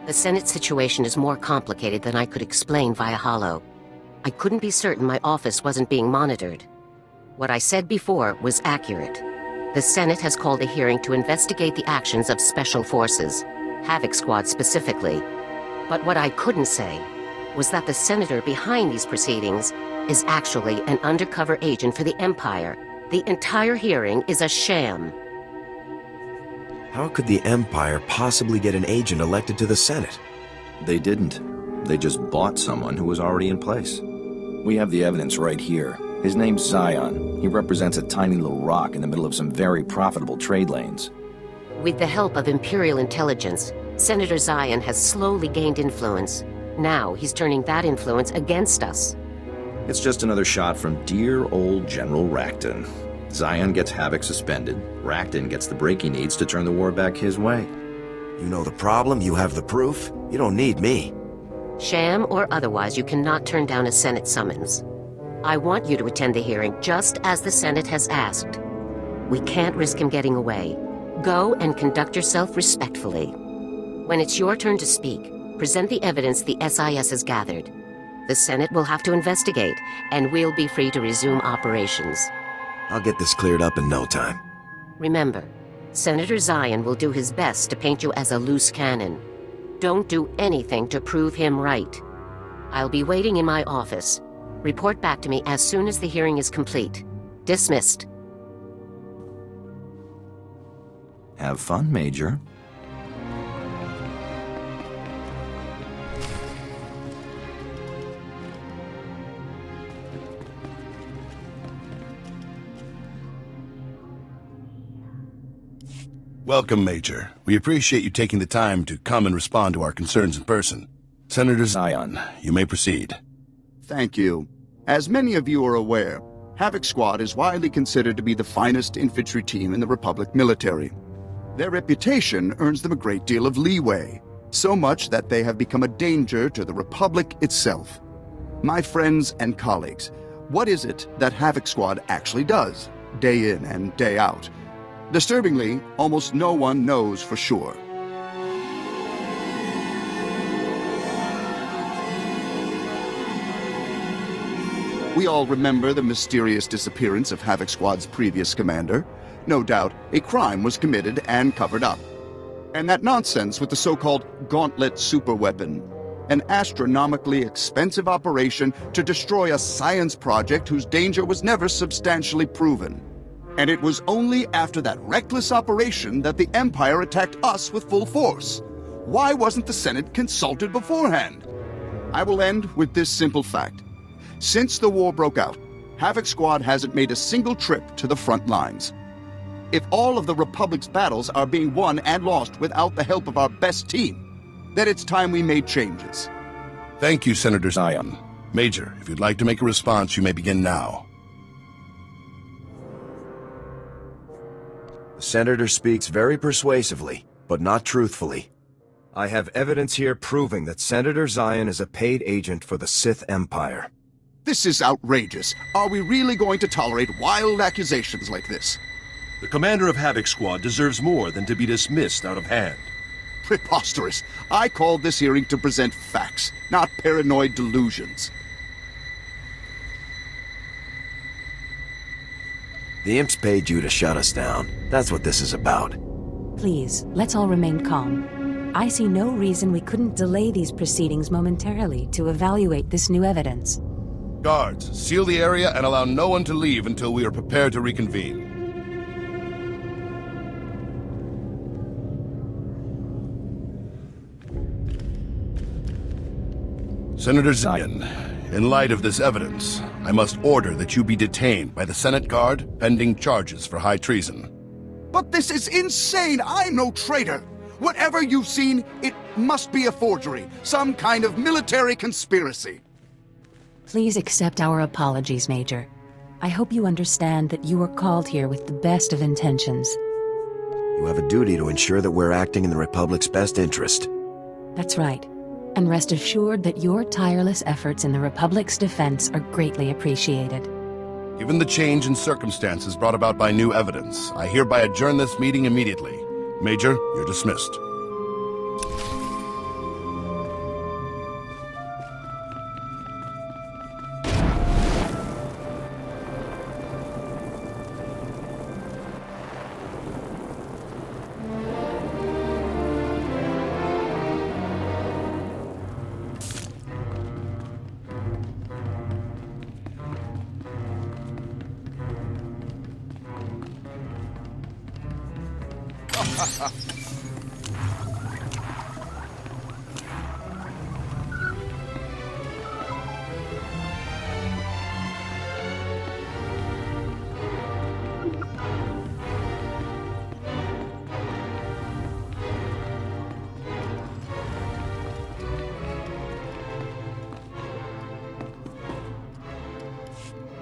The Senate situation is more complicated than I could explain via holo. I couldn't be certain my office wasn't being monitored. What I said before was accurate. The Senate has called a hearing to investigate the actions of Special Forces, Havoc Squad specifically. But what I couldn't say was that the senator behind these proceedings is actually an undercover agent for the Empire. The entire hearing is a sham. How could the Empire possibly get an agent elected to the Senate? They didn't. They just bought someone who was already in place. We have the evidence right here. His name's Zion. He represents a tiny little rock in the middle of some very profitable trade lanes. With the help of Imperial intelligence, Senator Zion has slowly gained influence. Now he's turning that influence against us. It's just another shot from dear old General Racton. Zion gets Havoc suspended. Racton gets the break he needs to turn the war back his way. You know the problem, you have the proof. You don't need me. Sham or otherwise, you cannot turn down a Senate summons. I want you to attend the hearing just as the Senate has asked. We can't risk him getting away. Go and conduct yourself respectfully. When it's your turn to speak, present the evidence the SIS has gathered. The Senate will have to investigate, and we'll be free to resume operations. I'll get this cleared up in no time. Remember, Senator Zion will do his best to paint you as a loose cannon. Don't do anything to prove him right. I'll be waiting in my office. Report back to me as soon as the hearing is complete. Dismissed. Have fun, Major. Welcome, Major. We appreciate you taking the time to come and respond to our concerns in person. Senator Zion, you may proceed. Thank you. As many of you are aware, Havoc Squad is widely considered to be the finest infantry team in the Republic military. Their reputation earns them a great deal of leeway, so much that they have become a danger to the Republic itself. My friends and colleagues, what is it that Havoc Squad actually does, day in and day out? Disturbingly, almost no one knows for sure. We all remember the mysterious disappearance of Havoc Squad's previous commander. No doubt, a crime was committed and covered up. And that nonsense with the so-called Gauntlet superweapon, an astronomically expensive operation to destroy a science project whose danger was never substantially proven. And it was only after that reckless operation that the Empire attacked us with full force. Why wasn't the Senate consulted beforehand? I will end with this simple fact. Since the war broke out, Havoc Squad hasn't made a single trip to the front lines. If all of the Republic's battles are being won and lost without the help of our best team, then it's time we made changes. Thank you, Senator Zion. Major, if you'd like to make a response, you may begin now. The Senator speaks very persuasively, but not truthfully. I have evidence here proving that Senator Zion is a paid agent for the Sith Empire. This is outrageous. Are we really going to tolerate wild accusations like this? The commander of Havoc Squad deserves more than to be dismissed out of hand. Preposterous. I called this hearing to present facts, not paranoid delusions. The imps paid you to shut us down. That's what this is about. Please, let's all remain calm. I see no reason we couldn't delay these proceedings momentarily to evaluate this new evidence. Guards, seal the area and allow no one to leave until we are prepared to reconvene. Senator Zion, in light of this evidence, I must order that you be detained by the Senate Guard pending charges for high treason. But this is insane! I'm no traitor! Whatever you've seen, it must be a forgery, some kind of military conspiracy. Please accept our apologies, Major. I hope you understand that you were called here with the best of intentions. You have a duty to ensure that we're acting in the Republic's best interest. That's right. And rest assured that your tireless efforts in the Republic's defense are greatly appreciated. Given the change in circumstances brought about by new evidence, I hereby adjourn this meeting immediately. Major, you're dismissed.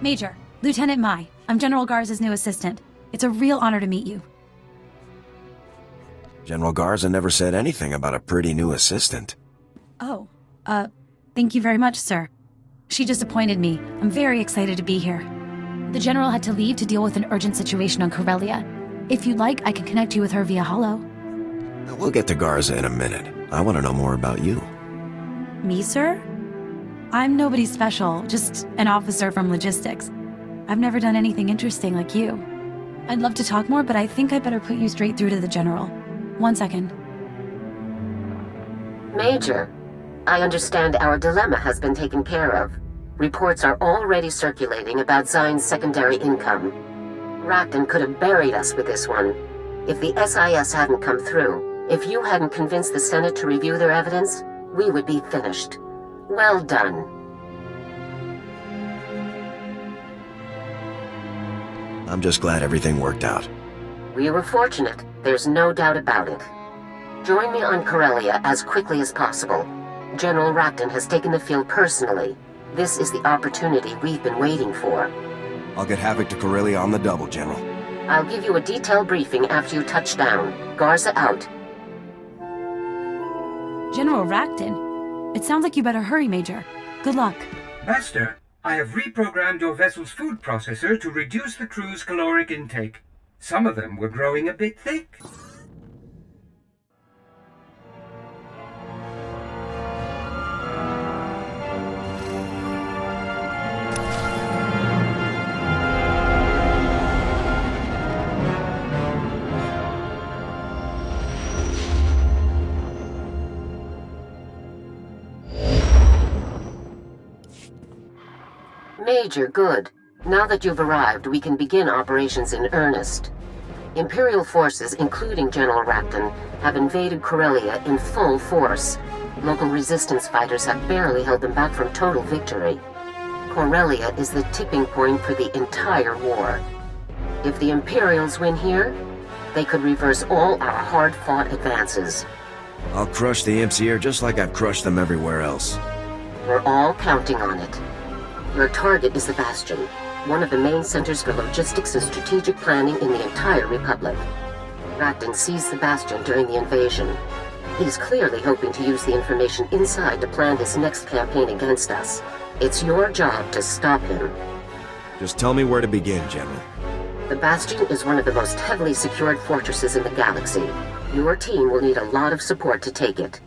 Major, Lieutenant Mai. I'm General Garza's new assistant. It's a real honor to meet you. General Garza never said anything about a pretty new assistant. Oh, thank you very much, sir. She just appointed me. I'm very excited to be here. The General had to leave to deal with an urgent situation on Corellia. If you'd like, I can connect you with her via holo. We'll get to Garza in a minute. I want to know more about you. Me, sir? I'm nobody special, just an officer from logistics. I've never done anything interesting like you. I'd love to talk more, but I think I better put you straight through to the General. 1 second. Major, I understand our dilemma has been taken care of. Reports are already circulating about Zion's secondary income. Racton could have buried us with this one. If the SIS hadn't come through, if you hadn't convinced the Senate to review their evidence, we would be finished. Well done. I'm just glad everything worked out. We were fortunate, there's no doubt about it. Join me on Corellia as quickly as possible. General Racton has taken the field personally. This is the opportunity we've been waiting for. I'll get Havoc to Corellia on the double, General. I'll give you a detailed briefing after you touch down. Garza out. General Racton? It sounds like you better hurry, Major. Good luck. Master, I have reprogrammed your vessel's food processor to reduce the crew's caloric intake. Some of them were growing a bit thick. Major, good. Now that you've arrived, we can begin operations in earnest. Imperial forces, including General Racton, have invaded Corellia in full force. Local resistance fighters have barely held them back from total victory. Corellia is the tipping point for the entire war. If the Imperials win here, they could reverse all our hard-fought advances. I'll crush the imps here just like I've crushed them everywhere else. We're all counting on it. Your target is the Bastion, one of the main centers for logistics and strategic planning in the entire Republic. Racton seized the Bastion during the invasion. He's clearly hoping to use the information inside to plan his next campaign against us. It's your job to stop him. Just tell me where to begin, General. The Bastion is one of the most heavily secured fortresses in the galaxy. Your team will need a lot of support to take it.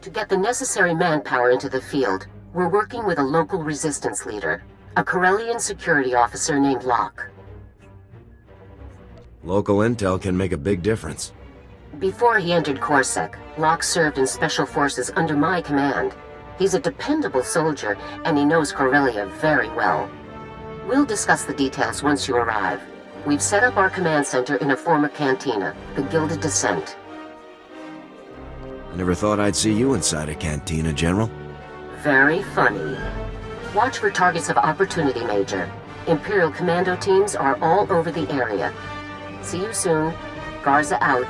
To get the necessary manpower into the field, we're working with a local resistance leader, a Corellian security officer named Locke. Local intel can make a big difference. Before he entered Corsac, Locke served in special forces under my command. He's a dependable soldier, and he knows Corellia very well. We'll discuss the details once you arrive. We've set up our command center in a former cantina, the Gilded Descent. I never thought I'd see you inside a cantina, General. Very funny. Watch for targets of opportunity, Major. Imperial commando teams are all over the area. See you soon. Garza out.